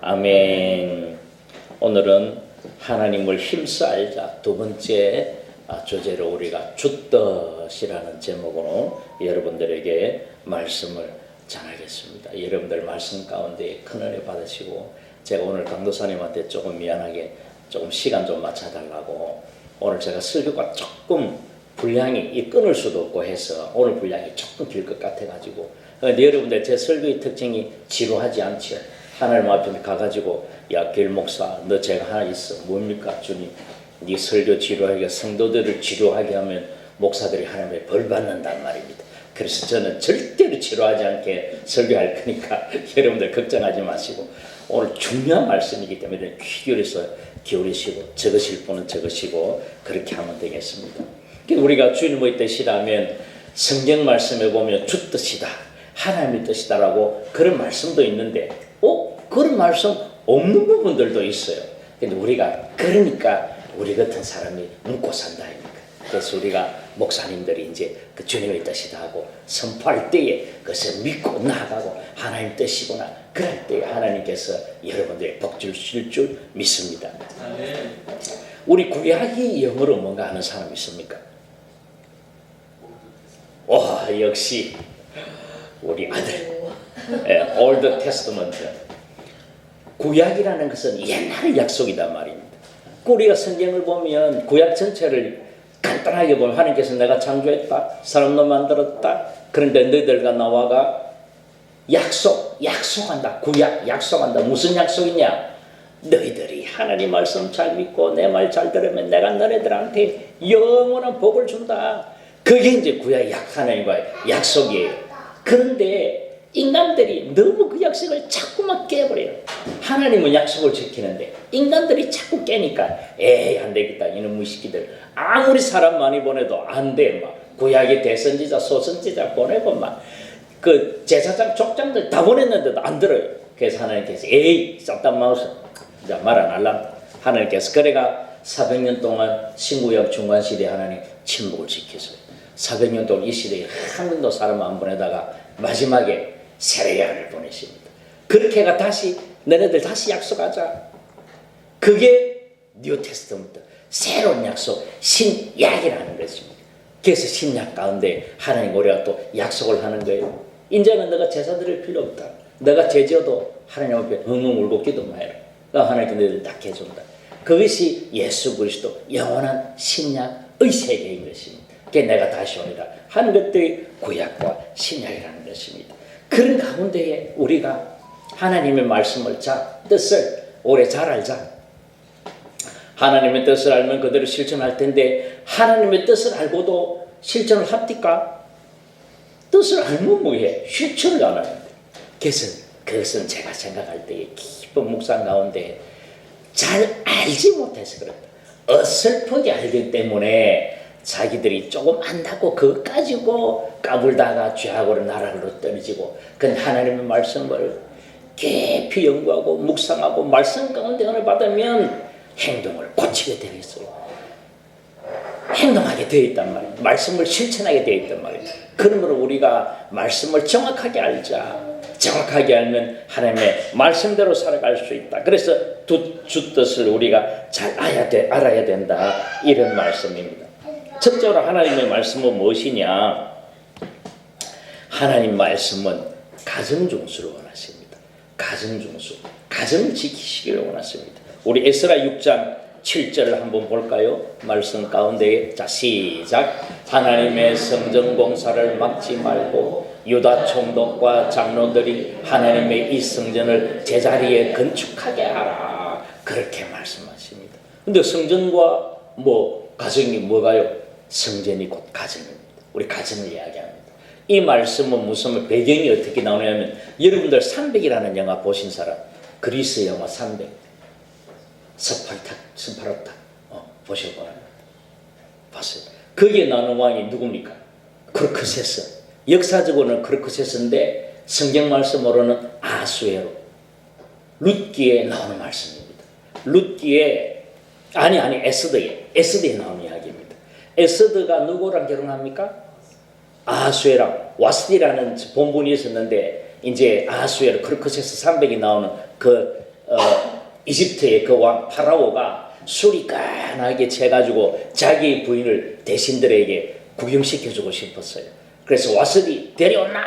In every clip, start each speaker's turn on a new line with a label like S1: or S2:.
S1: 아멘. 오늘은 하나님을 힘써 알자 두 번째 주제로 우리가 주뜻이라는 제목으로 여러분들에게 말씀을 전하겠습니다. 여러분들 말씀 가운데 큰 은혜 받으시고, 제가 오늘 강도사님한테 조금 미안하게 조금 시간 좀 맞춰달라고, 오늘 제가 설교가 조금 분량이 끊을 수도 없고 해서 오늘 분량이 조금 길 것 같아가지고, 그런데 여러분들 제 설교의 특징이 지루하지 않죠. 하나님 앞에 가가지고, 야 길목사 너 제가 하나 있어. 뭡니까 주님? 네 설교 지루하게 성도들을 지루하게 하면 목사들이 하나님의 벌 받는단 말입니다. 그래서 저는 절대로 지루하지 않게 설교할 거니까 여러분들 걱정하지 마시고, 오늘 중요한 말씀이기 때문에 귀 기울여서 기울이시고, 적으실 분은 적으시고 그렇게 하면 되겠습니다. 우리가 주님의 뜻이라면 성경 말씀에 보면 주 뜻이다, 하나님의 뜻이다라고 그런 말씀도 있는데, 그런 말씀 없는 부분들도 있어요. 근데 우리가 그러니까 우리 같은 사람이 묵고 산다 아닙니까? 그래서 우리가 목사님들이 이제 그 주님의 뜻이다 하고 선포할 때에 그것을 믿고 나아가고 하나님 뜻이구나, 그럴 때에 하나님께서 여러분들의 복 주실 줄 믿습니다. 우리 구약이 영어로 뭔가 아는 사람 있습니까? 역시 우리 아들. Old Testament. 구약이라는 것은 옛날의 약속이단 말입니다. 우리가 성경을 보면 구약 전체를 간단하게 보면 하나님께서 내가 창조했다, 사람도 만들었다, 그런데 너희들과 나와가 약속한다. 구약 약속한다. 무슨 약속이냐? 너희들이 하나님 말씀 잘 믿고 내 말 잘 들으면 내가 너희들한테 영원한 복을 준다. 그게 이제 구약 하나님과의 약속이에요. 그런데 인간들이 너무 그 약속을 자꾸만 깨버려요. 하나님은 약속을 지키는데 인간들이 자꾸 깨니까 안 되겠다, 이놈 무식이들. 아무리 사람 많이 보내도 안 돼. 막 구약의 대선지자 소선지자 보내고 막 그 제사장 족장들 다 보냈는데도 안 들어요. 그래서 하나님께서 싹다 마우스 말 안 할랍니다. 하나님께서 그래가 400년 동안 신구약 중간시대에 하나님 침묵을 지켰어요. 400년 동안 이 시대에 한 명도 사람 안 보내다가 마지막에 세례야를 보내십니다. 그렇게 해가 다시 너네들 다시 약속하자. 그게 뉴 테스트먼트, 새로운 약속, 신약이라는 것입니다. 그래서 신약 가운데 하나님 우리가 또 약속을 하는 거예요. 이제는 너가 제사 드릴 필요 없다. 너가 죄지어도 하나님 앞에 엉엉 울고 기도만 해라. 하나님께 너희들 딱 해준다. 그것이 예수 그리스도 영원한 신약의 세계인 것입니다. 그게 내가 다시 오리라 하는 것들이 구약과 신약이라는 것입니다. 그런 가운데에 우리가 하나님의 말씀을 뜻을 오래 잘 알자. 하나님의 뜻을 알면 그대로 실천할 텐데, 하나님의 뜻을 알고도 실천을 합니까? 뜻을 알면 뭐해? 실천을 안 하는데. 그래서 그것은 제가 생각할 때에 깊은 묵상 가운데 잘 알지 못해서 그렇다. 어설프게 알기 때문에 자기들이 조금 안다고 그것 가지고 까불다가 죄악으로 나락으로 떨어지고, 그건 하나님의 말씀을 깊이 연구하고 묵상하고 말씀 가운데 은혜 받으면 행동을 고치게 되어 있어요. 행동하게 되어 있단 말이에요. 말씀을 실천하게 되어 있단 말이에요. 그러므로 우리가 말씀을 정확하게 알자. 정확하게 알면 하나님의 말씀대로 살아갈 수 있다. 그래서 주 뜻을 우리가 잘 알아야 된다, 이런 말씀입니다. 첫째로 하나님의 말씀은 무엇이냐? 하나님 말씀은 가정중수를 원하십니다. 가정중수, 가정을 지키시기를 원하십니다. 우리 에스라 6장 7절을 한번 볼까요? 말씀 가운데 시작. 하나님의 성전 공사를 막지 말고 유다 총독과 장로들이 하나님의 이 성전을 제자리에 건축하게 하라. 그렇게 말씀하십니다. 근데 성전과 가정이 뭐가요? 성전이 곧 가정입니다. 우리 가정을 이야기합니다. 이 말씀은 무슨 배경이 어떻게 나오냐면, 여러분들 300이라는 영화 보신 사람, 그리스 영화 300, 스파르타 보셨구나. 봤어요. 거기에 나오는 왕이 누굽니까? 크르크세스. 역사적으로는 크르크세스인데 성경 말씀으로는 아수에로, 룻기에 나오는 말씀입니다. 룻기에 에스더에 나오는 이야기입니다. 에스더가 누구랑 결혼합니까? 아수에랑 와스디라는 본분이 있었는데, 이제 아수에로 크르크세스 300이 나오는 그 이집트의 그 왕 파라오가 술이 까나게 채가지고 자기 부인을 대신들에게 구경시켜주고 싶었어요. 그래서 와스디 데려오나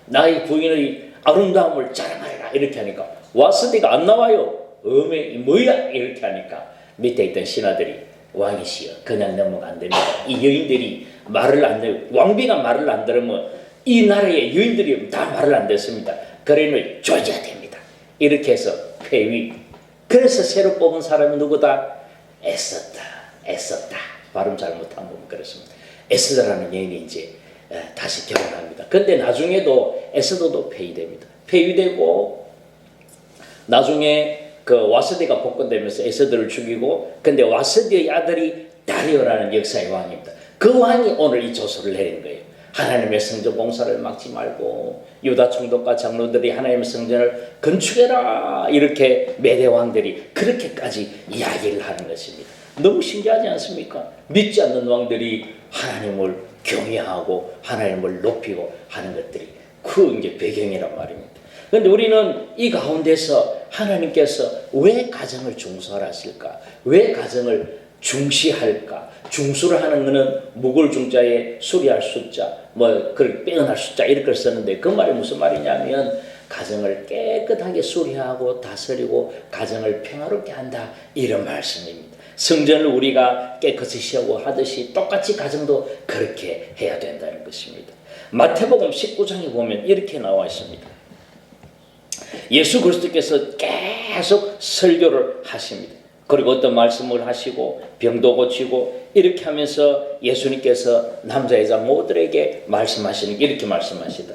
S1: 나의 부인의 아름다움을 자랑하라 이렇게 하니까 와스디가 안 나와요. 어메 뭐야 이렇게 하니까 밑에 있던 신하들이 왕이시여 그냥 넘어가 안 됩니다. 이 여인들이 말을 안 들으면 왕비가 말을 안 들으면 이 나라의 여인들이 다 말을 안 듣습니다. 그러니 조져야 됩니다. 이렇게 해서 폐위. 그래서 새로 뽑은 사람이 누구다? 에스더. 발음 잘못한 부분 그렇습니다. 에스더라는 여인이 이제 다시 결혼합니다. 근데 나중에도 에스더도 폐위됩니다. 폐위되고 나중에 그 와스디가 복권되면서 에스더를 죽이고 근데 와스디의 아들이 다리오라는 역사의 왕입니다. 그 왕이 오늘 이 조서를 내린 거예요. 하나님의 성전 봉사를 막지 말고 유다 총독과 장로들이 하나님의 성전을 건축해라 이렇게 메대 왕들이 그렇게까지 이야기를 하는 것입니다. 너무 신기하지 않습니까? 믿지 않는 왕들이 하나님을 경외하고 하나님을 높이고 하는 것들이 그 이제 배경이란 말입니다. 그런데 우리는 이 가운데서 하나님께서 왜 가정을 중수하실까? 왜 가정을 중시할까? 중수를 하는 것은 묵을 중자에 수리할 숫자, 그걸 빼어날 숫자 이렇게 썼는데 그 말이 무슨 말이냐면 가정을 깨끗하게 수리하고 다스리고 가정을 평화롭게 한다 이런 말씀입니다. 성전을 우리가 깨끗이 세우고 하듯이 똑같이 가정도 그렇게 해야 된다는 것입니다. 마태복음 19장에 보면 이렇게 나와 있습니다. 예수 그리스도께서 계속 설교를 하십니다. 그리고 어떤 말씀을 하시고 병도 고치고 이렇게 하면서 예수님께서 남자 여자 모두에게 말씀하시는 게 이렇게 말씀하시다.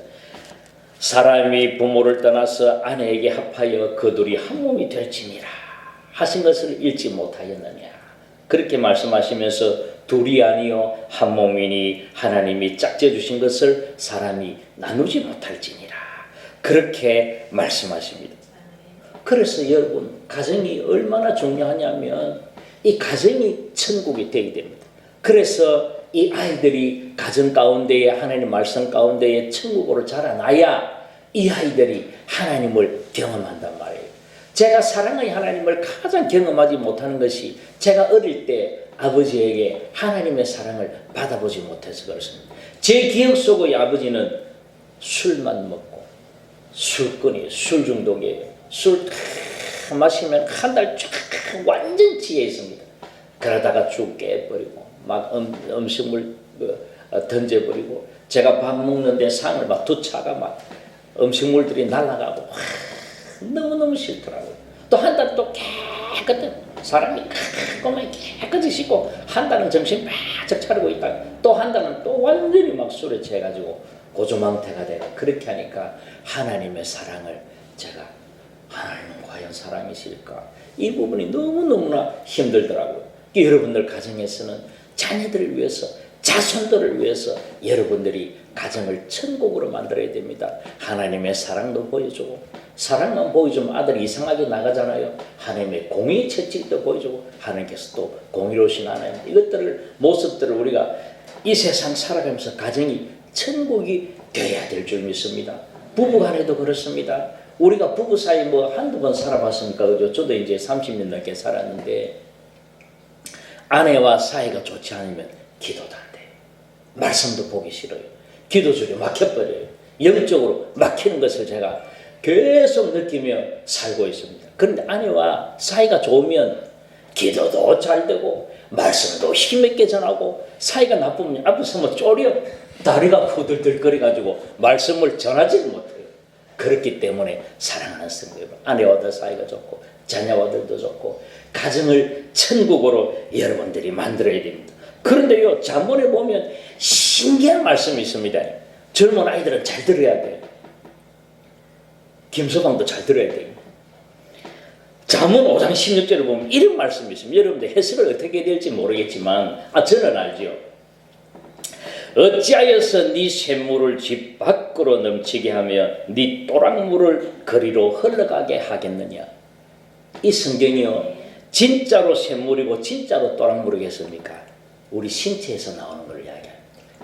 S1: 사람이 부모를 떠나서 아내에게 합하여 그 둘이 한 몸이 될지니라 하신 것을 읽지 못하였느냐. 그렇게 말씀하시면서 둘이 아니요 한 몸이니 하나님이 짝지어 주신 것을 사람이 나누지 못할지니라. 그렇게 말씀하십니다. 그래서 여러분 가정이 얼마나 중요하냐면 이 가정이 천국이 되게 됩니다. 그래서 이 아이들이 가정 가운데에 하나님 말씀 가운데에 천국으로 자라나야 이 아이들이 하나님을 경험한단 말이에요. 제가 사랑의 하나님을 가장 경험하지 못하는 것이 제가 어릴 때 아버지에게 하나님의 사랑을 받아보지 못해서 그렇습니다. 제 기억 속의 아버지는 술만 먹고 술꾼이에요. 술 중독이에요. 술 마시면 한 달 쫙 완전 지혜 있습니다. 그러다가 쭉 깨버리고 막 음식물 던져버리고 제가 밥 먹는데 상을 막 두 차가 막 음식물들이 날아가고 너무너무 싫더라고요. 또 한 달 또 깨끗한 사람이 꼬마게 깨끗이 씻고 한 달은 정신 바짝 차리고 있다가 또 한 달은 또 완전히 막 술에 취해가지고 고조망태가 되고 그렇게 하니까 하나님의 사랑을 제가 하나님은 과연 사랑이실까? 이 부분이 너무너무나 힘들더라고요. 여러분들 가정에서는 자녀들을 위해서 자손들을 위해서 여러분들이 가정을 천국으로 만들어야 됩니다. 하나님의 사랑도 보여주고 사랑만 보여주면 아들이 이상하게 나가잖아요. 하나님의 공의 채찍도 보여주고 하나님께서 또 공의로우신 하나님 이것들을 모습들을 우리가 이 세상 살아가면서 가정이 천국이 되어야 될 줄 믿습니다. 부부간에도 그렇습니다. 우리가 부부 사이 한두 번 살아봤으니까 그죠? 저도 이제 30년 넘게 살았는데 아내와 사이가 좋지 않으면 기도도 안 돼요. 말씀도 보기 싫어요. 기도줄이 막혀버려요. 영적으로 막히는 것을 제가 계속 느끼며 살고 있습니다. 그런데 아내와 사이가 좋으면 기도도 잘 되고 말씀도 힘있게 전하고 사이가 나쁘면 앞에서 쪼려 다리가 후들들거려가지고 말씀을 전하지 못해요. 그렇기 때문에 사랑하는 성도 여러분, 아내와도 사이가 좋고 자녀와들도 좋고 가정을 천국으로 여러분들이 만들어야 됩니다. 그런데요, 잠언에 보면 신기한 말씀이 있습니다. 젊은 아이들은 잘 들어야 돼요. 김서방도 잘 들어야 돼요. 잠언 5장 16절을 보면 이런 말씀이 있습니다. 여러분들 해석을 어떻게 될지 모르겠지만 저는 알죠. 어찌하여서 네 샘물을 집 밖으로 넘치게 하며 네 또랑물을 거리로 흘러가게 하겠느냐. 이 성경이요 진짜로 샘물이고 진짜로 또랑물이겠습니까? 우리 신체에서 나오는 걸 이야기합니다.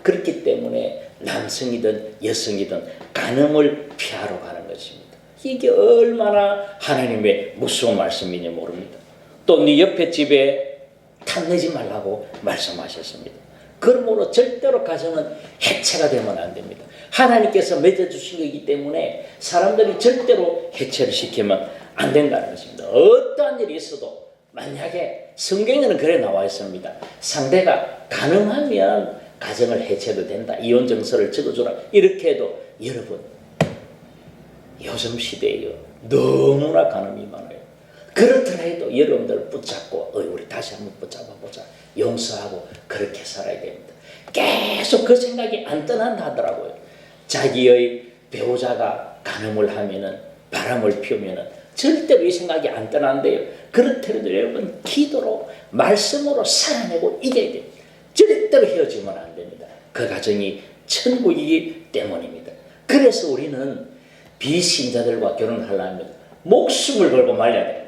S1: 그렇기 때문에 남성이든 여성이든 간음을 피하러 가는 것입니다. 이게 얼마나 하나님의 무서운 말씀인지 모릅니다. 또 네 옆에 집에 탐내지 말라고 말씀하셨습니다. 그러므로 절대로 가정은 해체가 되면 안 됩니다. 하나님께서 맺어주신 거기 때문에 사람들이 절대로 해체를 시키면 안 된다는 것입니다. 어떠한 일이 있어도 만약에 성경에는 그래 나와 있습니다. 상대가 가능하면 가정을 해체도 된다. 이혼 정서를 적어주라. 이렇게 해도 여러분 요즘 시대에요 너무나 가늠이 많아요. 그렇더라도 여러분들 붙잡고 우리 다시 한번 붙잡아보자. 용서하고 그렇게 살아야 됩니다. 계속 그 생각이 안 떠난다 하더라고요. 자기의 배우자가 간음을 하면은 바람을 피우면은 절대로 이 생각이 안 떠난대요. 그렇더라도 여러분 기도로 말씀으로 살아내고 이겨야 됩니다. 절대로 헤어지면 안 됩니다. 그 가정이 천국이기 때문입니다. 그래서 우리는 비신자들과 결혼하려면 목숨을 걸고 말려야 됩니다.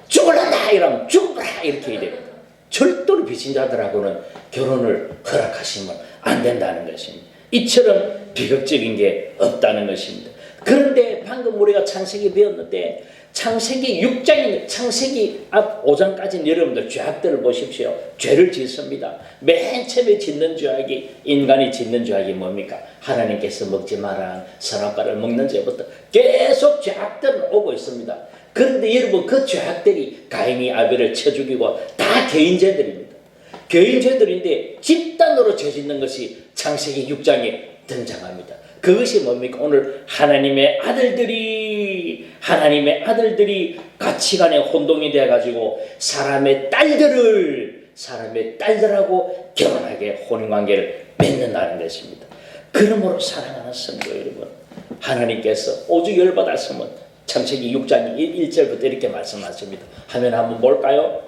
S1: 죽을란다 이러면 죽어라 이렇게 해야 됩니다. 절대로 비신자들하고는 결혼을 허락하시면 안 된다는 것입니다. 이처럼 비극적인 게 없다는 것입니다. 그런데 방금 우리가 창세기 배웠는데 창세기 6장인 창세기 앞 5장까지는 여러분들 죄악들을 보십시오. 죄를 짓습니다. 맨 처음에 짓는 죄악이 인간이 짓는 죄악이 뭡니까? 하나님께서 먹지 마라 선악과를 먹는 죄부터 계속 죄악들은 오고 있습니다. 그런데 여러분 그 죄악들이 가인이 아벨을 쳐 죽이고 다 개인죄들입니다. 개인죄들인데 집단으로 죄 짓는 것이 창세기 6장에 등장합니다. 그것이 뭡니까? 오늘 하나님의 아들들이 가치관에 혼동이 되어가지고 사람의 딸들하고 결혼하게 혼인관계를 맺는다는 것입니다. 그러므로 사랑하는 성도 여러분, 하나님께서 오죽 열받았으면 창세기 6장 1절부터 이렇게 말씀하십니다. 하면 한번 볼까요?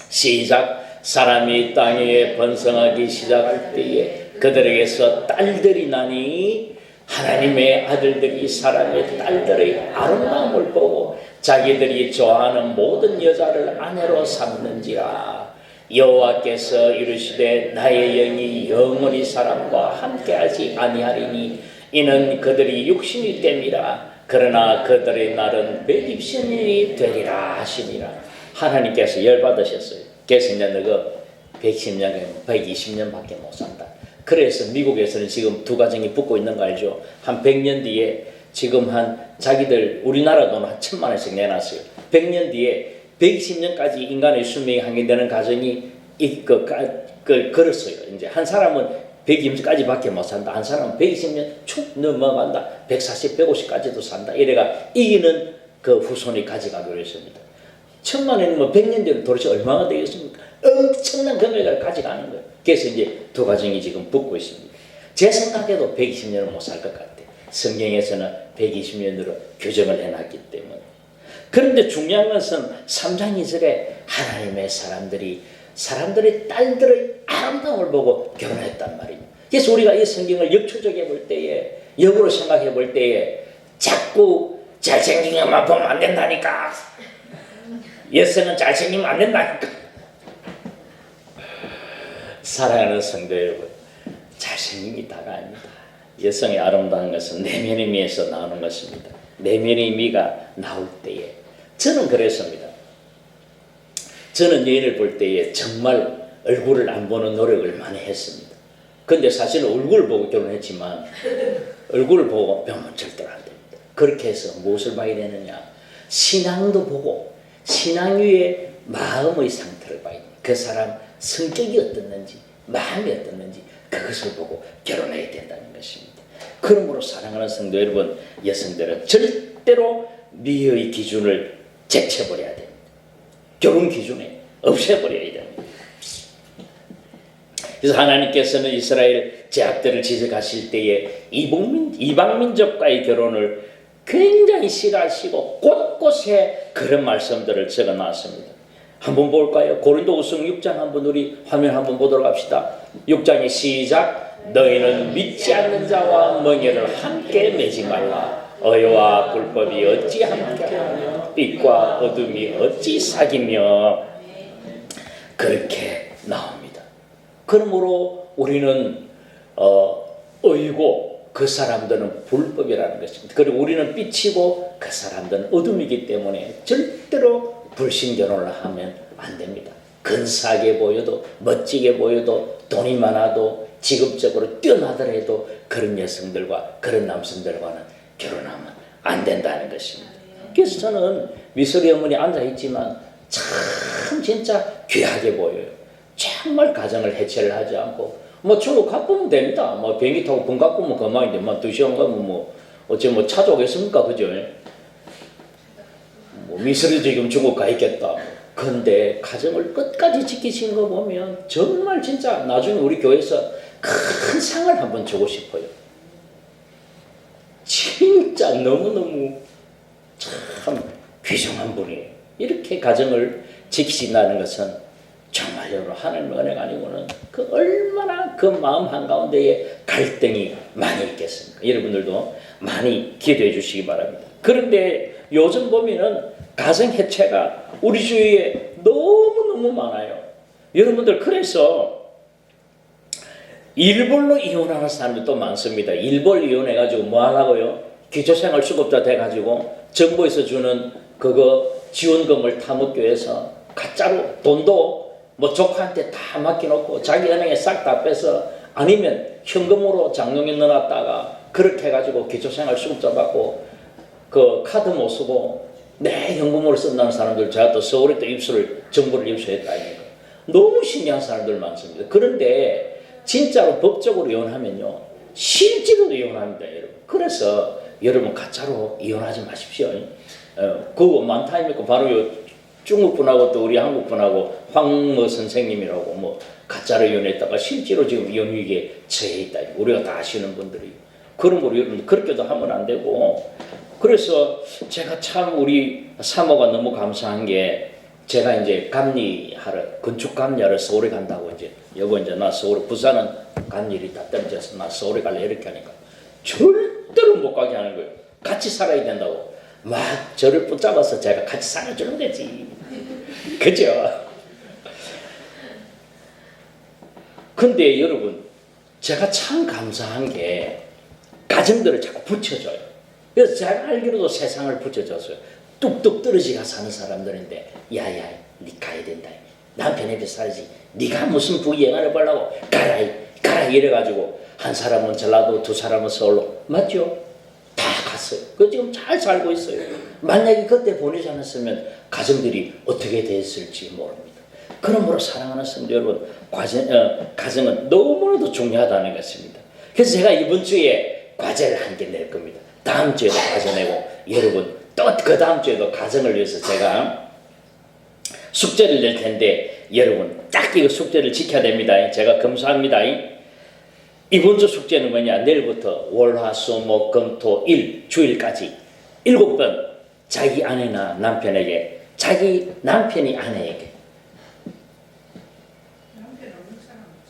S1: 시작. 사람이 땅에 번성하기 시작할 때에 그들에게서 딸들이 나니 하나님의 아들들이 사람의 딸들의 아름다움을 보고 자기들이 좋아하는 모든 여자를 아내로 삼는지라. 여호와께서 이르시되 나의 영이 영원히 사람과 함께하지 아니하리니 이는 그들이 육신이 됨이라. 그러나 그들의 날은 120년이 되리라 하시니라. 하나님께서 열받으셨어요. 그래서 이제 너가 110년, 120년밖에 못 산다. 그래서 미국에서는 지금 두 가정이 붙고 있는 거 알죠? 한 100년 뒤에 지금 자기들 우리나라 돈 한 1,000만 원씩 내놨어요. 100년 뒤에 120년까지 인간의 수명이 한계되는 가정이 걸었어요. 이제 한 사람은 120까지밖에 못 산다. 한 사람은 120년 축 넘어간다. 140, 150까지도 산다. 이래가 이기는 그 후손이 가져가기로 했습니다. 1,000만 원이면 100년 뒤로 도대체 얼마나 되겠습니까? 엄청난 금액을 가져가는 거예요. 그래서 이제 두 가정이 지금 붙고 있습니다. 제 생각에도 120년은 못 살 것 같아요. 성경에서는 120년으로 규정을 해놨기 때문에. 그런데 중요한 것은 3장 2절에 하나님의 사람들의 딸들의 아름다움을 보고 결혼했단 말입니다. 그래서 우리가 이 성경을 역초적해 볼 때에, 역으로 생각해 볼 때에 자꾸 잘생긴 것만 보면 안 된다니까. 여성은 잘생기면 안 된다니까. 사랑하는 성도 여러분, 잘생김이 다가 아닙니다. 여성의 아름다운 것은 내면의 미에서 나오는 것입니다. 내면의 미가 나올 때에 저는 그랬습니다. 저는 여인을 볼 때에 정말 얼굴을 안 보는 노력을 많이 했습니다. 근데 사실은 얼굴을 보고 결혼했지만 얼굴을 보고 보면 절대로 안 됩니다. 그렇게 해서 무엇을 봐야 되느냐? 신앙도 보고 신앙 위에 마음의 상태를 봐야 됩니다. 그 사람 성격이 어떻는지 마음이 어떻는지 그것을 보고 결혼해야 된다는 것입니다. 그러므로 사랑하는 성도 여러분, 여성들은 절대로 미의 기준을 제쳐버려야 됩니다. 결혼 기준에 없애버려야 됩니다. 그래서 하나님께서는 이스라엘 제약들을 지적하실 때에 이방민족과의 결혼을 굉장히 싫어하시고 곳곳에 그런 말씀들을 적어놨습니다. 한번 볼까요? 고린도후서 6장 한번 우리 화면 한번 보도록 합시다. 6장의 시작. 너희는 믿지 않는 자와 멍에를 함께 매지 말라. 의와 불법이 어찌 함께하며 빛과 어둠이 어찌 사귀며. 그렇게 나옵니다. 그러므로 우리는 의고 그 사람들은 불법이라는 것입니다. 그리고 우리는 빛이고 그 사람들은 어둠이기 때문에 절대로 불신결혼을 하면 안 됩니다. 근사하게 보여도 멋지게 보여도 돈이 많아도 직업적으로 뛰어나더라도 그런 여성들과 그런 남성들과는 결혼하면 안 된다는 것입니다. 그래서 저는 미소리 어머니 앉아있지만 참 진짜 귀하게 보여요. 정말 가정을 해체를 하지 않고 뭐 중국 가보면 됩니다. 뭐 비행기 타고 분 가보면 그만인데 뭐 2시간 가면 뭐 어째 뭐 차도 오겠습니까? 그죠? 뭐 미소리 지금 중국 가 있겠다. 근데 가정을 끝까지 지키신 거 보면 정말 진짜 나중에 우리 교회에서 큰 상을 한번 주고 싶어요. 진짜 너무너무 참 귀중한 분이에요. 이렇게 가정을 지키신다는 것은 정말 여러분 하나님의 은혜가 아니고는 그 얼마나 그 마음 한가운데에 갈등이 많이 있겠습니까? 여러분들도 많이 기도해 주시기 바랍니다. 그런데 요즘 보면은 가정 해체가 우리 주위에 너무너무 많아요. 여러분들 그래서 일벌로 이혼하는 사람들도 많습니다. 일벌 이혼해가지고 뭐 하려고요? 기초생활 수급자 돼가지고 정부에서 주는 그거 지원금을 타먹기 위해서 가짜로 돈도 뭐 조카한테 다 맡겨놓고 자기 은행에 싹 다 빼서 아니면 현금으로 장롱에 넣어놨다가 그렇게 해가지고 기초생활 수급자 받고 그 카드 못 쓰고 내 현금으로 쓴다는 사람들 제가 또 서울에 또 정부를 입수했다니까 너무 신기한 사람들 많습니다. 그런데 진짜로 법적으로 이혼하면요 실제로도 이혼합니다, 여러분. 그래서 여러분 가짜로 이혼하지 마십시오. 그거 많다 아닙니까? 바로 요 중국 분하고 또 우리 한국 분하고 황모 선생님이라고 뭐 가짜로 이혼했다가 실제로 지금 이혼 위기에 처해 있다. 우리가 다 아시는 분들이. 그런 걸 여러분 그렇게도 하면 안 되고. 그래서 제가 참 우리 사모가 너무 감사한 게 제가 이제 감리하러 건축 감리하러 서울에 간다고 이제 여보 이제 나 서울 부산은 간 일이 다 떨어져서 나 서울에 갈래 이렇게 하니까 절대로 못 가게 하는 거예요. 같이 살아야 된다고. 막 저를 붙잡아서 제가 같이 살아주는 거지. 그죠? 근데 여러분 제가 참 감사한 게 가정들을 자꾸 붙여줘요. 그래서 제가 알기로도 세상을 붙여줬어요. 뚝뚝 떨어지가 사는 사람들인데 야야 니 가야 된다. 남편 옆에 살지. 네가 무슨 부귀영화를 보려고 가라 이래가지고 한 사람은 전라도 두 사람은 서울로 맞죠? 다 갔어요. 그 지금 잘 살고 있어요. 만약에 그때 보내지 않았으면 가정들이 어떻게 됐을지 모릅니다. 그러므로 사랑하는 성도 여러분 가정은 너무나도 중요하다는 것입니다. 그래서 제가 이번 주에 과제를 한 개 낼 겁니다. 다음 주에도 과제 내고 여러분 또 그 다음 주에도 가정을 위해서 제가 숙제를 낼 텐데 여러분 딱 이거 숙제를 지켜야 됩니다. 제가 검사합니다. 이번 주 숙제는 뭐냐? 내일부터 월화수목금토일 주일까지 7번 자기 아내나 남편에게 자기 남편이 아내에게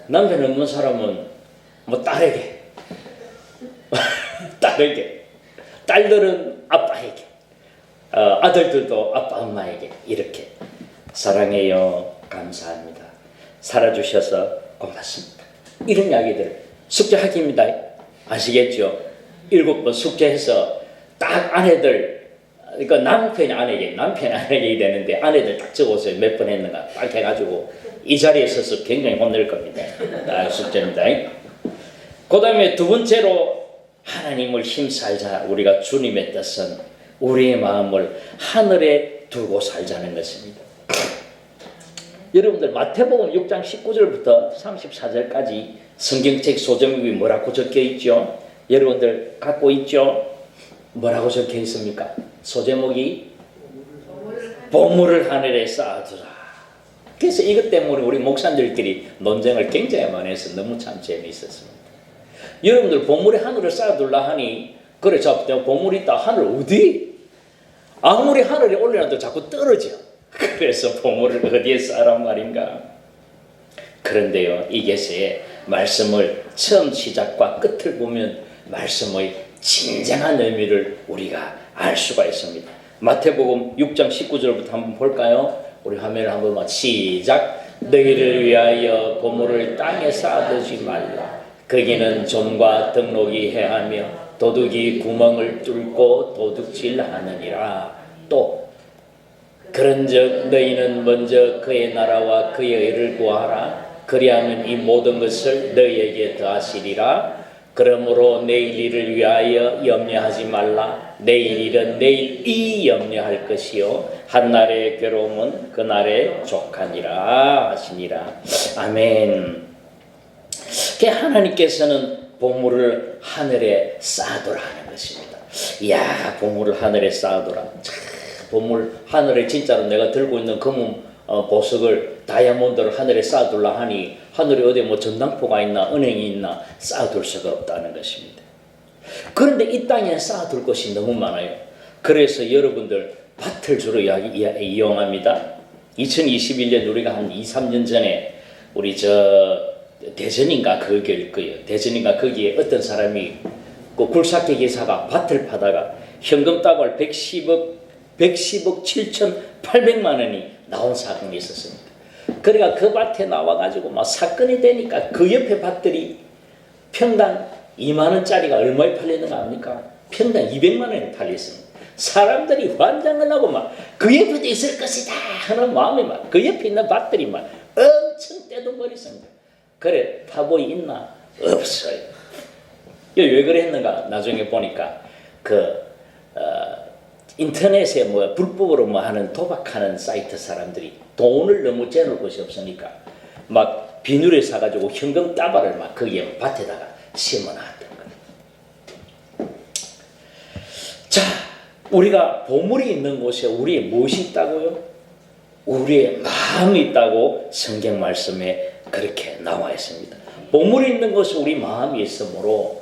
S1: 남편 없는 사람은 뭐 딸에게 딸들은 아빠에게 아들들도 아빠 엄마에게 이렇게 사랑해요 감사합니다 살아주셔서 고맙습니다 이런 이야기들을 숙제하기입니다. 아시겠죠? 7번 숙제해서 딱 아내들 그러니까 남편이 아내에게 되는데 아내들 딱 적어서 몇 번 했는가 딱 해가지고 이 자리에 서서 굉장히 혼낼 겁니다. 숙제입니다. 그 다음에 두 번째로 하나님을 힘살자 우리가 주님의 뜻은 우리의 마음을 하늘에 두고 살자는 것입니다. 여러분들 마태복음 6장 19절부터 34절까지 성경책 소제목이 뭐라고 적혀 있죠? 여러분들 갖고 있죠? 뭐라고 적혀 있습니까? 소제목이 보물을 하늘에 쌓아두라. 그래서 이것 때문에 우리 목사님들끼리 논쟁을 굉장히 많이 해서 너무 참 재미있었습니다. 여러분들 보물에 하늘을 쌓아둘라 하니 그래 저 보물이 있다 하늘 어디? 아무리 하늘에 올려놔도 자꾸 떨어져. 그래서 보물을 어디에 쌓으란 말인가? 그런데요 이게서의 말씀을 처음 시작과 끝을 보면 말씀의 진정한 의미를 우리가 알 수가 있습니다. 마태복음 6장 19절부터 한번 볼까요? 우리 화면을 한번 시작. 너희를 위하여 보물을 땅에 쌓아두지 말라. 거기는 좀과 등록이 해하며 도둑이 구멍을 뚫고 도둑질하느니라. 또 그런즉 너희는 먼저 그의 나라와 그의 의를 구하라. 그리하면 이 모든 것을 너희에게 더하시리라. 그러므로 내일 일을 위하여 염려하지 말라. 내일 일은 내일이 염려할 것이요 한날의 괴로움은 그날의 족하니라 하시니라. 아멘. 하나님께서는 보물을 하늘에 쌓아두라 하는 것입니다. 이야, 보물을 하늘에 쌓아두라. 보물 하늘에 진짜로 내가 들고 있는 금은 보석을 다이아몬드를 하늘에 쌓아둘라 하니 하늘에 어디 뭐 전당포가 있나 은행이 있나 쌓아둘 수가 없다는 것입니다. 그런데 이 땅에 쌓아둘 것이 너무 많아요. 그래서 여러분들 밭을 주로 이용합니다. 2021년 우리가 한 2, 3년 전에 우리 대전인가 거기일 거예요. 대전인가 거기에 어떤 사람이 그 굴삭기 기사가 밭을 파다가 현금 따발 110억 7,800만 원이 나온 사건이 있었습니다. 그러니까 그 밭에 나와가지고 막 사건이 되니까 그 옆에 밭들이 평당 2만 원짜리가 얼마에 팔리는가 합니까? 평당 200만 원에 팔렸습니다. 사람들이 환장을 하고 막 그 옆에도 있을 것이다 하는 마음이 막 그 옆에 있는 밭들이 막 엄청 떼동거렸습니다. 그래 파보이 있나? 없어요. 왜 그랬는가? 나중에 보니까 인터넷에 불법으로 하는 도박하는 사이트 사람들이 돈을 너무 재놓을 곳이 없으니까 막 비누를 사가지고 현금 따발을 막 거기에 밭에다가 심어놨던 거예요. 자, 우리가 보물이 있는 곳에 우리의 무엇이 있다고요? 우리의 마음이 있다고 성경 말씀에 그렇게 나와 있습니다. 보물이 있는 곳에 우리 마음이 있으므로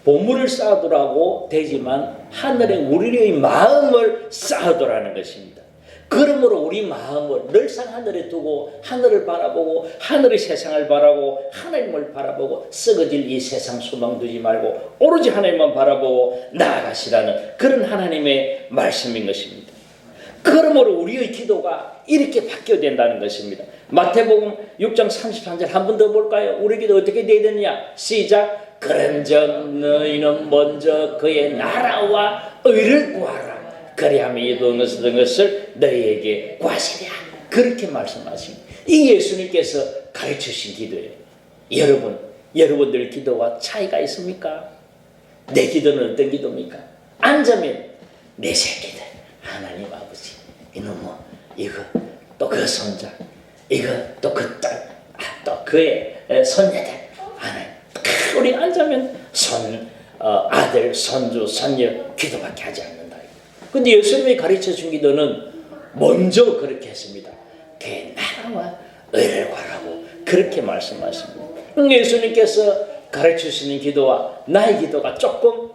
S1: 보물을 쌓아두라고 되지만 하늘에 우리의 마음을 쌓아두라는 것입니다. 그러므로 우리 마음을 늘상 하늘에 두고 하늘을 바라보고 하늘의 세상을 바라보고 하나님을 바라보고 썩어질 이 세상 소망 두지 말고 오로지 하나님만 바라보고 나아가시라는 그런 하나님의 말씀인 것입니다. 그러므로 우리의 기도가 이렇게 바뀌어야 된다는 것입니다. 마태복음 6장 33절 한 번 더 볼까요? 우리 기도 어떻게 되어야 되느냐? 시작. 그런즉 너희는 먼저 그의 나라와 의를 구하라. 그리하면 이 것을 너희에게 구하시리라. 그렇게 말씀하십니다. 이 예수님께서 가르치신 기도예요. 여러분들 기도와 차이가 있습니까? 내 기도는 어떤 기도입니까? 앉으면 내 새끼들 하나님 아버지 이놈 이거 또 그 손자 이거 또 그 딸 또 그의 손녀들 하나님 우리 앉으면 아들 손주 손녀 기도밖에 하지 않는다. 근데 예수님이 가르쳐준 기도는 먼저 그렇게 했습니다. 그의 나라와 의를 구하라고 그렇게 말씀하십니다. 예수님께서 가르치시는 기도와 나의 기도가 조금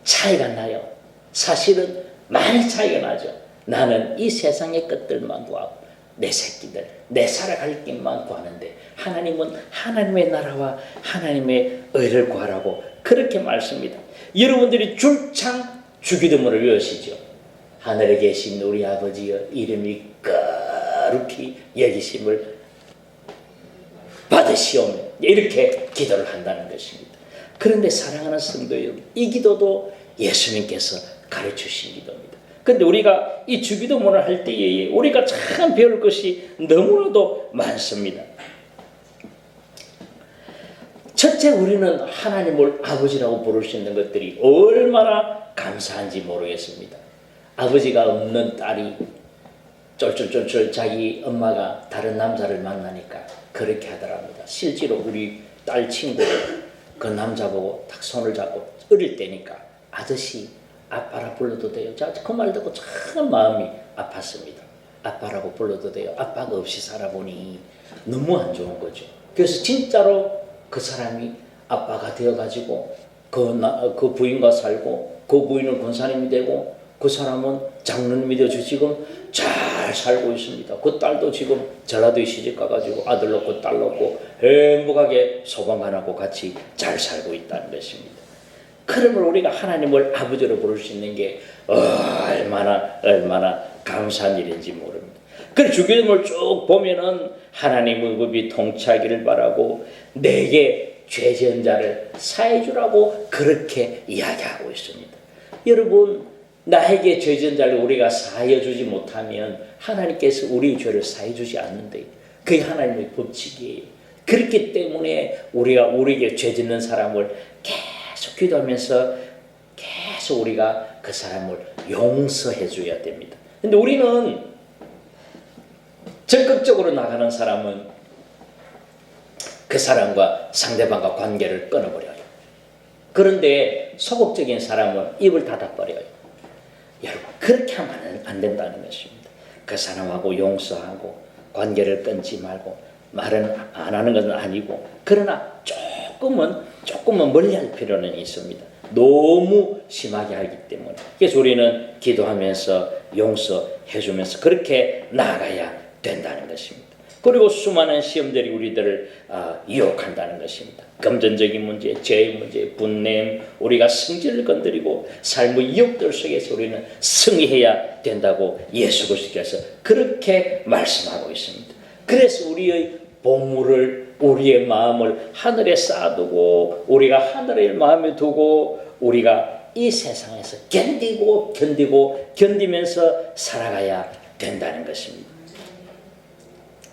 S1: 차이가 나요. 사실은 많이 차이가 나죠. 나는 이 세상의 것들만 구하고 내 새끼들, 내 살아갈 길만 구하는데 하나님은 하나님의 나라와 하나님의 의를 구하라고 그렇게 말씀입니다. 여러분들이 줄창 주기도문을 외우시죠. 하늘에 계신 우리 아버지여 이름이 거룩히 여기심을 받으시오며 이렇게 기도를 한다는 것입니다. 그런데 사랑하는 성도 여러분, 이 기도도 예수님께서 가르치신 기도입니다. 근데 우리가 이 주기도문을 할 때에 우리가 참 배울 것이 너무나도 많습니다. 첫째, 우리는 하나님을 아버지라고 부를 수 있는 것들이 얼마나 감사한지 모르겠습니다. 아버지가 없는 딸이 쫄쫄쫄쫄 자기 엄마가 다른 남자를 만나니까 그렇게 하더랍니다. 실제로 우리 딸 친구를 그 남자 보고 딱 손을 잡고 어릴 때니까 아저씨 아빠라 불러도 돼요. 그 말 듣고 참 마음이 아팠습니다. 아빠라고 불러도 돼요. 아빠가 없이 살아보니 너무 안 좋은 거죠. 그래서 진짜로 그 사람이 아빠가 되어가지고 그 부인과 살고 그 부인은 권사님이 되고 그 사람은 장로님이 되어서 지금 잘 살고 있습니다. 그 딸도 지금 전라도에 시집 가가지고 아들 낳고 딸 낳고 행복하게 소방관하고 같이 잘 살고 있다는 것입니다. 그러므로 우리가 하나님을 아버지로 부를 수 있는 게 얼마나 감사한 일인지 모릅니다. 그 주기도문을 쭉 보면은 하나님의 법이 통치하기를 바라고 내게 죄 지은 자를 사해 주라고 그렇게 이야기하고 있습니다. 여러분, 나에게 죄 지은 자를 우리가 사하여 주지 못하면 하나님께서 우리의 죄를 사해 주지 않는데, 그게 하나님의 법칙이에요. 그렇기 때문에 우리가 우리에게 죄 짓는 사람을 계속 기도하면서 계속 우리가 그 사람을 용서해 줘야 됩니다. 근데 우리는 적극적으로 나가는 사람은 그 사람과 상대방과 관계를 끊어버려요. 그런데 소극적인 사람은 입을 닫아버려요. 여러분, 그렇게 하면 안 된다는 것입니다. 그 사람하고 용서하고 관계를 끊지 말고, 말은 안 하는 것은 아니고, 그러나 조금은 멀리할 필요는 있습니다. 너무 심하게 하기 때문에. 그래서 우리는 기도하면서 용서해 주면서 그렇게 나아가야 된다는 것입니다. 그리고 수많은 시험들이 우리들을 유혹한다는 것입니다. 금전적인 문제, 죄의 문제, 분냄, 우리가 성질을 건드리고 삶의 유혹들 속에서 우리는 승리해야 된다고 예수 그리스도께서 그렇게 말씀하고 있습니다. 그래서 우리의 보물을, 우리의 마음을 하늘에 쌓아두고, 우리가 하늘을 마음에 두고, 우리가 이 세상에서 견디면서 살아가야 된다는 것입니다.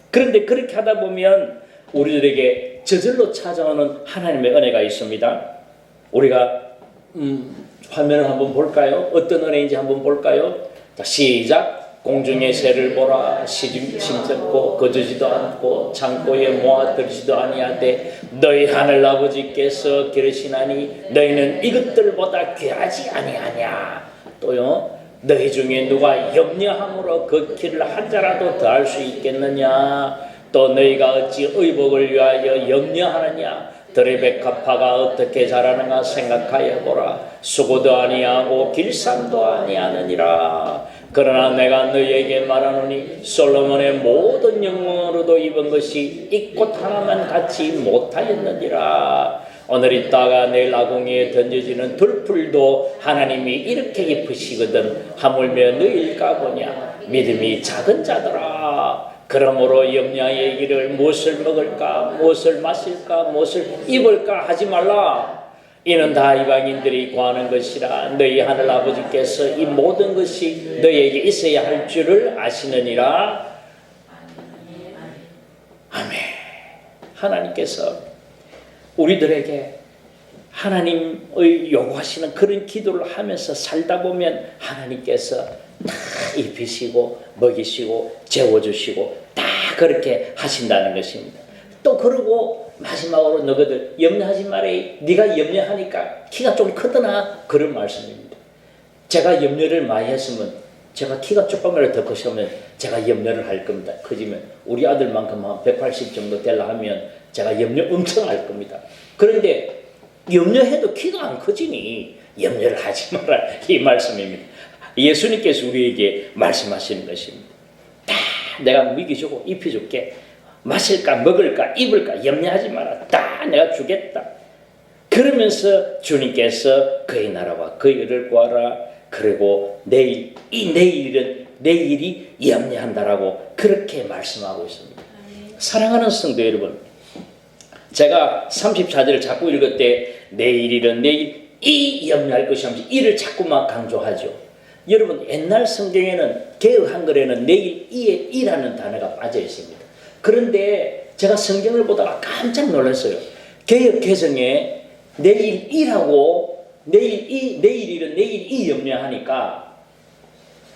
S1: 그런데 그렇게 하다 보면 우리들에게 저절로 찾아오는 하나님의 은혜가 있습니다. 우리가 화면을 한번 볼까요? 어떤 은혜인지 한번 볼까요? 자, 시작. 공중의 새를 보라. 심적고 거두지도 않고 창고에 모아들지도 아니하되 너희 하늘 아버지께서 기르시나니 너희는 이것들보다 귀하지 아니하냐. 또요, 너희 중에 누가 염려함으로 그 길을 한 자라도 더할 수 있겠느냐. 또 너희가 어찌 의복을 위하여 염려하느냐. 들의 백합화가 어떻게 자라는가 생각하여 보라. 수고도 아니하고 길쌈도 아니하느니라. 그러나 내가 너희에게 말하노니 솔로몬의 모든 영광으로도 입은 것이 이 꽃 하나만 같이 못하였느니라. 오늘 있다가 내일 아궁이에 던져지는 들풀도 하나님이 이렇게 입으시거든 하물며 너희일까 보냐. 믿음이 작은 자들아. 그러므로 염려의 길을 무엇을 먹을까, 무엇을 마실까, 무엇을 입을까 하지 말라. 이는 다 이방인들이 구하는 것이라. 너희 하늘 아버지께서 이 모든 것이 너희에게 있어야 할 줄을 아시느니라. 아멘. 하나님께서 우리들에게 하나님의 요구하시는 그런 기도를 하면서 살다 보면 하나님께서 다 입히시고 먹이시고 재워주시고 다 그렇게 하신다는 것입니다. 또 그러고 마지막으로 너희들 염려하지 말아요. 네가 염려하니까 키가 좀 크더나, 그런 말씀입니다. 제가 염려를 많이 했으면, 제가 키가 조금이라도 더 크시면 제가 염려를 할 겁니다. 커지면 우리 아들만큼 한 180 정도 되려 하면 제가 염려 엄청 할 겁니다. 그런데 염려해도 키가 안 커지니 염려를 하지 마라, 이 말씀입니다. 예수님께서 우리에게 말씀하시는 것입니다. 다 내가 먹이주고 입혀줄게. 마실까 먹을까 입을까 염려하지 마라. 다 내가 주겠다. 그러면서 주님께서 그의 나라와 그의 의를 구하라. 그리고 내일이 염려한다라고 그렇게 말씀하고 있습니다. 사랑하는 성도 여러분, 제가 34절을 자꾸 읽을 때 내일이는 내일 이 염려할 것이 하면서 이를 자꾸만 강조하죠. 여러분, 옛날 성경에는 개역 한글에는 내일 이에 이라는 단어가 빠져 있습니다. 그런데 제가 성경을 보다가 깜짝 놀랐어요. 개역 개성에 내일이라고 내일이는 내일 이 염려하니까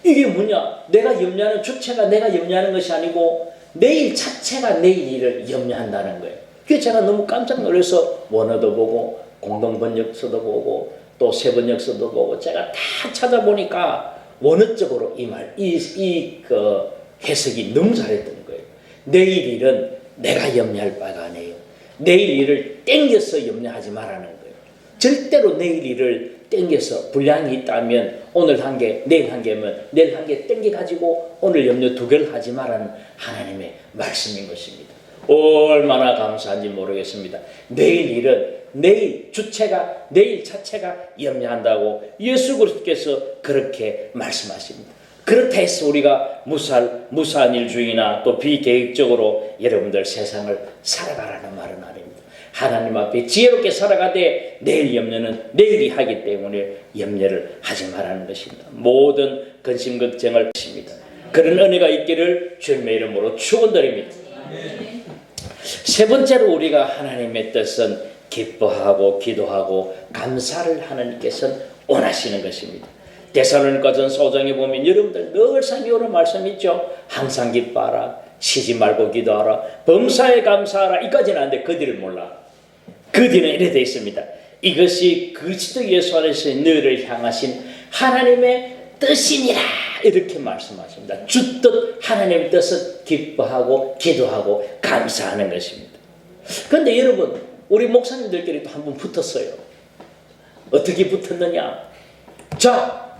S1: 이게 뭐냐? 내가 염려하는 주체가 내가 염려하는 것이 아니고 내일 자체가 내일을 염려한다는 거예요. 그래서 제가 너무 깜짝 놀라서 원어도 보고 공동번역서도 보고 또 세번역서도 보고 제가 다 찾아보니까 원어적으로 그 해석이 너무 잘했던 거예요. 내일 일은 내가 염려할 바가 아니에요. 내일 일을 땡겨서 염려하지 말라는 거예요. 절대로 내일 일을 땡겨서 분량이 있다면 오늘 한 개, 내일 한 개면 내일 한 개 땡겨가지고 오늘 염려 2개를 하지 말라는 하나님의 말씀인 것입니다. 얼마나 감사한지 모르겠습니다. 내일 일은 내일 주체가 내일 자체가 염려한다고 예수 그리스도께서 그렇게 말씀하십니다. 그렇다 해서 우리가 무사한 일주의나 또 비계획적으로 여러분들 세상을 살아가라는 말은 아닙니다. 하나님 앞에 지혜롭게 살아가되 내일 염려는 내일이 하기 때문에 염려를 하지 말라는 것입니다. 모든 근심 걱정을 하십니다. 그런 은혜가 있기를 주님의 이름으로 축원드립니다. 세 번째로 우리가 하나님의 뜻은 기뻐하고 기도하고 감사를 하나님께서는 원하시는 것입니다. 데살로니가전서 5장에 보면 여러분들 늘상 이런 말씀 있죠. 항상 기뻐하라, 쉬지 말고 기도하라, 범사에 감사하라. 이까지는 아는데 그 뒤를 몰라. 그 뒤는 이래 되어 있습니다. 이것이 그리스도 예수 안에서 너희를 향하신 하나님의 뜻이니라 이렇게 말씀하십니다. 주뜻 하나님의 뜻은 기뻐하고 기도하고 감사하는 것입니다. 그런데 여러분 우리 목사님들끼리 또 한번 붙었어요. 어떻게 붙었느냐? 자,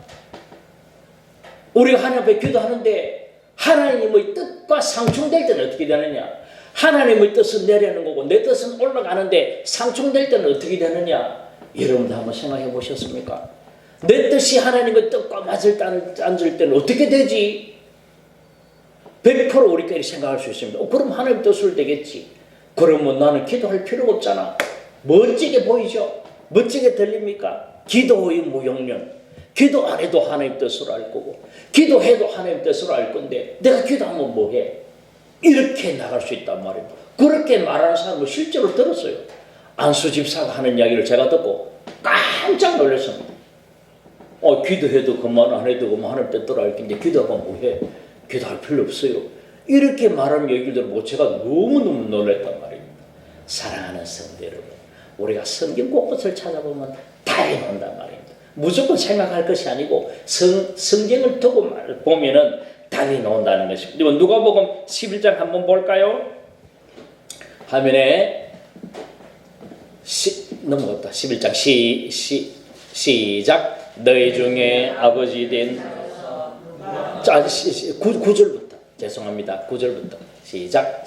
S1: 우리가 하나님 앞에 기도하는데 하나님의 뜻과 상충될 때는 어떻게 되느냐? 하나님의 뜻은 내려는 거고 내 뜻은 올라가는데 상충될 때는 어떻게 되느냐? 여러분도 한번 생각해 보셨습니까? 내 뜻이 하나님의 뜻과 맞을 때는 어떻게 되지? 100% 우리끼리 생각할 수 있습니다. 그럼 하나님 뜻으로 되겠지. 그러면 나는 기도할 필요가 없잖아. 멋지게 보이죠? 멋지게 들립니까? 기도의 무용론. 기도 안 해도 하나님 뜻으로 알 거고 기도해도 하나님 뜻으로 알 건데 내가 기도하면 뭐해? 이렇게 나갈 수 있단 말입니다. 그렇게 말하는 사람을 실제로 들었어요. 안수 집사가 하는 이야기를 제가 듣고 깜짝 놀랐습니다. 기도해도 그만 안 해도 그만 하나님 뜻대로 알 건데 기도하면 뭐해? 기도할 필요 없어요. 이렇게 말하는 얘기를 듣고 제가 너무너무 놀랐단 말입니다. 사랑하는 성도 여러분, 우리가 성경 곳곳을 찾아보면 답이 나온단 말입니다. 무조건 생각할 것이 아니고 성경을 두고 보면은 답이 나온다는 것입니다. 누가복음 11장 한번 볼까요? 화면에 넘어갔다. 11장 시작. 너희 중에 아버지 된 9절부터 죄송합니다. 9절부터 시작.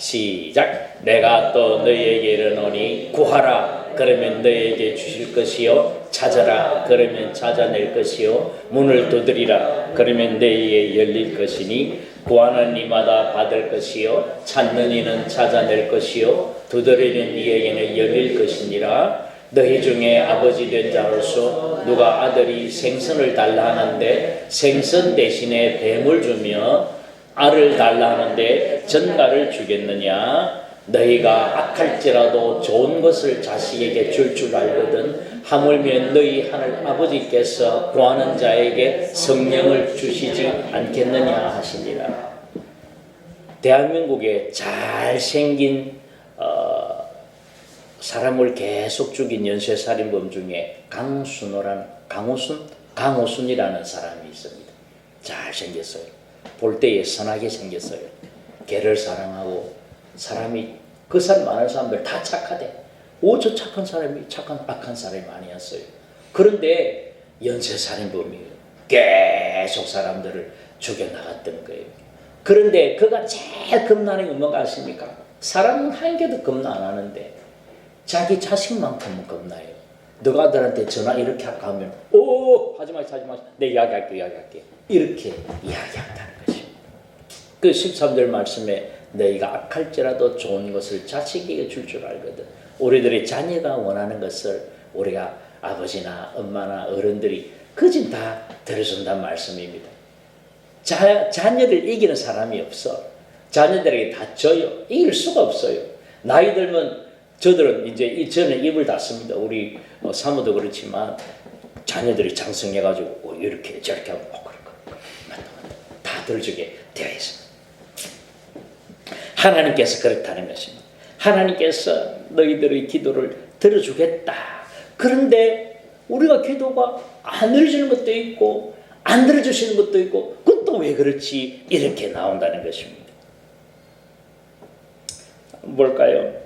S1: 내가 또 너희에게 이르노니 구하라 그러면 너희에게 주실 것이요 찾아라 그러면 찾아낼 것이요 문을 두드리라 그러면 너희에게 열릴 것이니 구하는 이마다 받을 것이요 찾는 이는 찾아낼 것이요 두드리는 이에게는 열릴 것이니라. 너희 중에 아버지 된 자로서 누가 아들이 생선을 달라 하는데 생선 대신에 뱀을 주며 알을 달라 하는데 전갈을 주겠느냐? 너희가 악할지라도 좋은 것을 자식에게 줄 알거든 하물며 너희 하늘 아버지께서 구하는 자에게 성령을 주시지 않겠느냐 하시니라. 대한민국에 잘생긴 사람을 계속 죽인 연쇄살인범 중에 강호순이라는 사람이 있습니다. 잘생겼어요. 볼 때에 선하게 생겼어요. 개를 사랑하고 사람이 그 사람 많은 사람들 다 착하대. 저 착한 사람이 악한 사람이 아니었어요. 그런데 연쇄살인범이에요. 계속 사람들을 죽여나갔던 거예요. 그런데 그가 제일 겁나는 게 뭔가 아십니까? 사람은 한 개도 겁나 안 하는데 자기 자식만큼은 겁나요. 너가 아들한테 전화 이렇게 하면 하지마 내 이야기할게 이렇게 이야기한다는 것입니다. 그 13절 말씀에 너희가 악할지라도 좋은 것을 자식에게 줄 알거든. 우리들의 자녀가 원하는 것을 우리가 아버지나 엄마나 어른들이 그진 다 들어준다는 말씀입니다. 자녀들 이기는 사람이 없어. 자녀들에게 다 줘요. 이길 수가 없어요. 나이 들면 저는 입을 닫습니다. 우리 사모도 그렇지만 자녀들이 장성해가지고 이렇게 저렇게 하고 다 들어주게 되어 있습니다. 하나님께서 그렇다는 것입니다. 하나님께서 너희들의 기도를 들어주겠다. 그런데 우리가 기도가 안 들어주는 것도 있고 안 들어주시는 것도 있고 그것도 왜 그렇지? 이렇게 나온다는 것입니다. 뭘까요?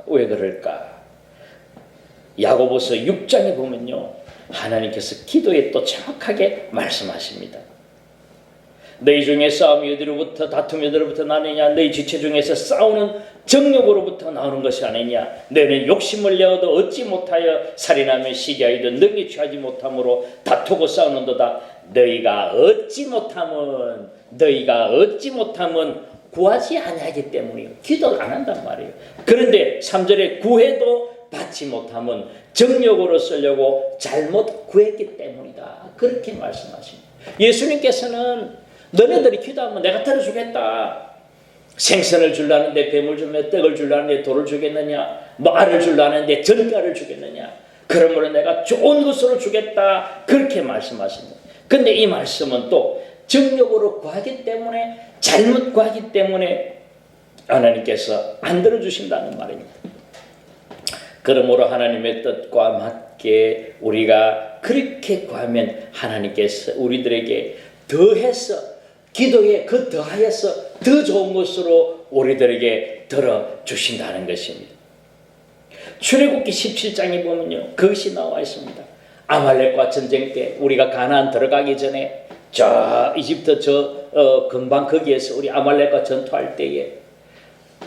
S1: 왜 그럴까? 야고보서 6장에 보면요. 하나님께서 기도에 또 정확하게 말씀하십니다. 너희 중에 싸움이 어디로부터 다툼이 어디로부터 나느냐? 너희 지체 중에서 싸우는 정욕으로부터 나오는 것이 아니냐? 너희는 욕심을 내어도 얻지 못하여 살인하며 시기하여도 능히 취하지 못함으로 다투고 싸우는도다. 너희가 얻지 못함은 구하지 아니하기 때문이요. 기도를 안 한단 말이에요. 그런데 3절에 구해도 받지 못하면 정욕으로 쓰려고 잘못 구했기 때문이다. 그렇게 말씀하십니다. 예수님께서는 너네들이 기도하면 내가 들어주겠다. 생선을 주려는데 뱀을 주며 떡을 주려는데 돌을 주겠느냐, 뭐 알을 주려는데 전가를 주겠느냐, 그러므로 내가 좋은 것으로 주겠다. 그렇게 말씀하십니다. 근데 이 말씀은 또 정욕으로 구하기 때문에, 잘못 구하기 때문에 하나님께서 안 들어주신다는 말입니다. 그러므로 하나님의 뜻과 맞게 우리가 그렇게 구하면 하나님께서 우리들에게 더해서, 기도에 그 더하여서 더 좋은 것으로 우리들에게 들어주신다는 것입니다. 출애굽기 17장에 보면요, 그것이 나와 있습니다. 아말렉과 전쟁 때 우리가 가나안 들어가기 전에 저 이집트 금방 거기에서 우리 아말렉과 전투할 때에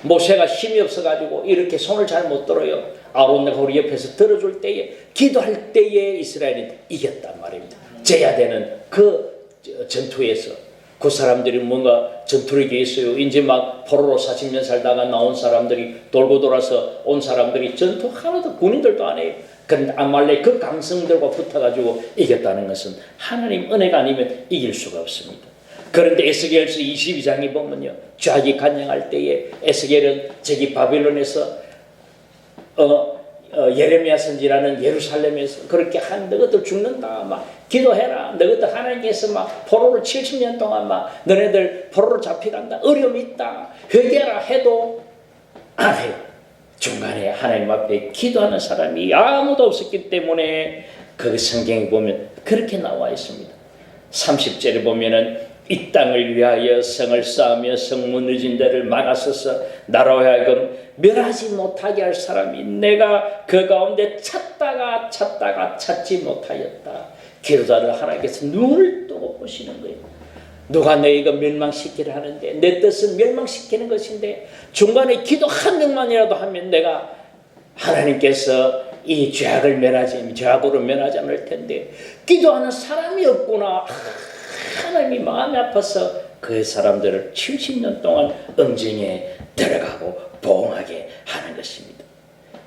S1: 모세가 힘이 없어가지고 이렇게 손을 잘 못 들어요. 아론네가 우리 옆에서 들어줄 때에, 기도할 때에 이스라엘이 이겼단 말입니다. 제야되는 그 전투에서 그 사람들이 뭔가 전투를 기했어요. 이제 막 포로로 40년 살다가 나온 사람들이, 돌고 돌아서 온 사람들이 전투 하나도, 군인들도 안 해요. 그런데 아말렉 그 강성들과 붙어가지고 이겼다는 것은 하나님 은혜가 아니면 이길 수가 없습니다. 그런데 에스겔서 22장에 보면요, 좌기 간영할 때에 에스겔은 저기 바빌론에서 예레미야 선지라는 예루살렘에서 그렇게 너희들 죽는다, 막 기도해라, 너희들 하나님께서 막 포로로 70년 동안 막 너네들 포로로 잡혀간다, 어려움이 있다, 회개하라 해도 안 해요. 중간에 하나님 앞에 기도하는 사람이 아무도 없었기 때문에 그 성경에 보면 그렇게 나와 있습니다. 30절에 보면은 이 땅을 위하여 성을 쌓으며 성문 늦은 데를 막았어서 나로 하여금 멸하지 못하게 할 사람이 내가 그 가운데 찾다가 찾지 못하였다. 기도자를 하나님께서 눈을 뜨고 보시는 거예요. 누가 너희가 멸망시키려 하는데, 내 뜻은 멸망시키는 것인데 중간에 기도 한 명만이라도 하면 내가 하나님께서 이 죄악을 죄악으로 멸하지 않을 텐데 기도하는 사람이 없구나. 하나님이 마음이 아파서 그 사람들을 70년 동안 음징에 들어가고 보응하게 하는 것입니다.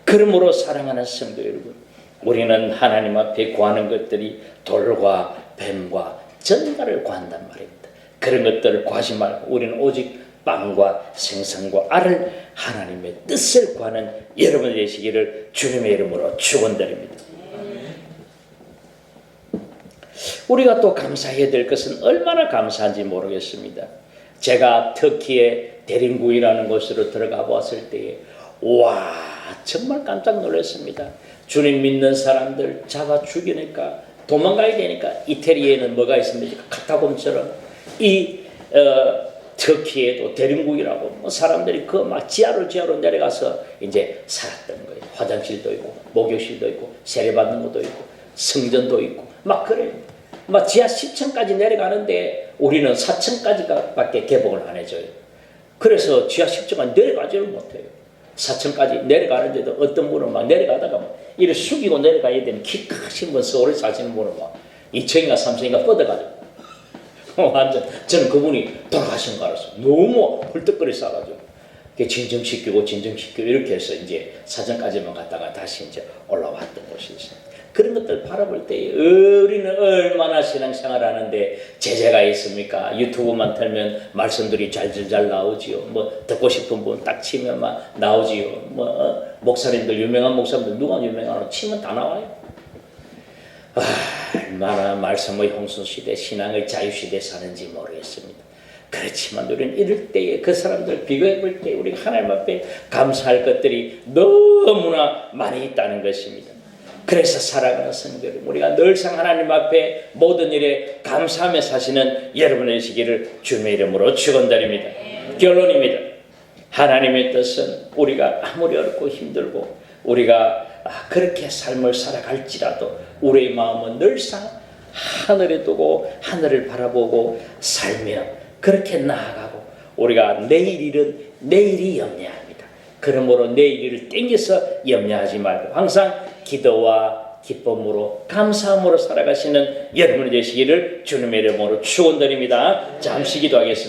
S1: 그러므로 사랑하는 성도 여러분, 우리는 하나님 앞에 구하는 것들이 돌과 뱀과 전갈을 구한단 말입니다. 그런 것들을 구하지 말고 우리는 오직 빵과 생선과 알을, 하나님의 뜻을 구하는 여러분 되시기를 주님의 이름으로 축원드립니다. 우리가 또 감사해야 될 것은 얼마나 감사한지 모르겠습니다. 제가 터키의 데린구이라는 곳으로 들어가 보았을 때에 와, 정말 깜짝 놀랐습니다. 주님 믿는 사람들 잡아 죽이니까 도망가야 되니까 이태리에는 뭐가 있습니까? 카타콤처럼 이 터키에도 데린구이라고 뭐 사람들이 그 막 지하로 내려가서 이제 살았던 거예요. 화장실도 있고 목욕실도 있고 세례받는 것도 있고 성전도 있고 막 그래요. 막 지하 10층까지 내려가는데 우리는 4층까지가 밖에 개복을 안 해줘요. 그래서 지하 10층까지 내려가지를 못해요. 4층까지 내려가는데도 어떤 분은 막 내려가다가 막 이렇게 숙이고 내려가야 되는 키 크신 분, 서울에 사시는 분은 막 2층인가 3층인가 뻗어가지고 완전 저는 그분이 돌아가신 거 알았어요. 너무 헐떡거리 싸가지고 진정시키고 이렇게 해서 이제 4층까지만 갔다가 다시 이제 올라왔던 곳이 있어요. 그런 것들 바라볼 때 우리는 얼마나 신앙생활 하는데 제재가 있습니까? 유튜브만 틀면 말씀들이 잘 나오지요. 뭐 듣고 싶은 분 딱 치면 막 나오지요. 뭐 목사님들, 유명한 목사님들 누가 유명하노 치면 다 나와요. 얼마나 말씀의 홍수시대, 신앙의 자유시대 사는지 모르겠습니다. 그렇지만 우리는 이럴 때에 그 사람들 비교해 볼 때 우리가 하나님 앞에 감사할 것들이 너무나 많이 있다는 것입니다. 그래서 사랑하는 성도 여러분, 우리가 늘상 하나님 앞에 모든 일에 감사하며 사시는 여러분의 시기를 주님의 이름으로 축원드립니다. 결론입니다. 하나님의 뜻은 우리가 아무리 어렵고 힘들고 우리가 그렇게 삶을 살아갈지라도 우리의 마음은 늘상 하늘에 두고 하늘을 바라보고 살며 그렇게 나아가고 우리가 내일 일은 내일이 염려합니다. 그러므로 내일 일을 땡겨서 염려하지 말고 항상 기도와 기쁨으로 감사함으로 살아가시는 여러분이 되시기를 주님의 이름으로 축원드립니다. 잠시 기도하겠습니다.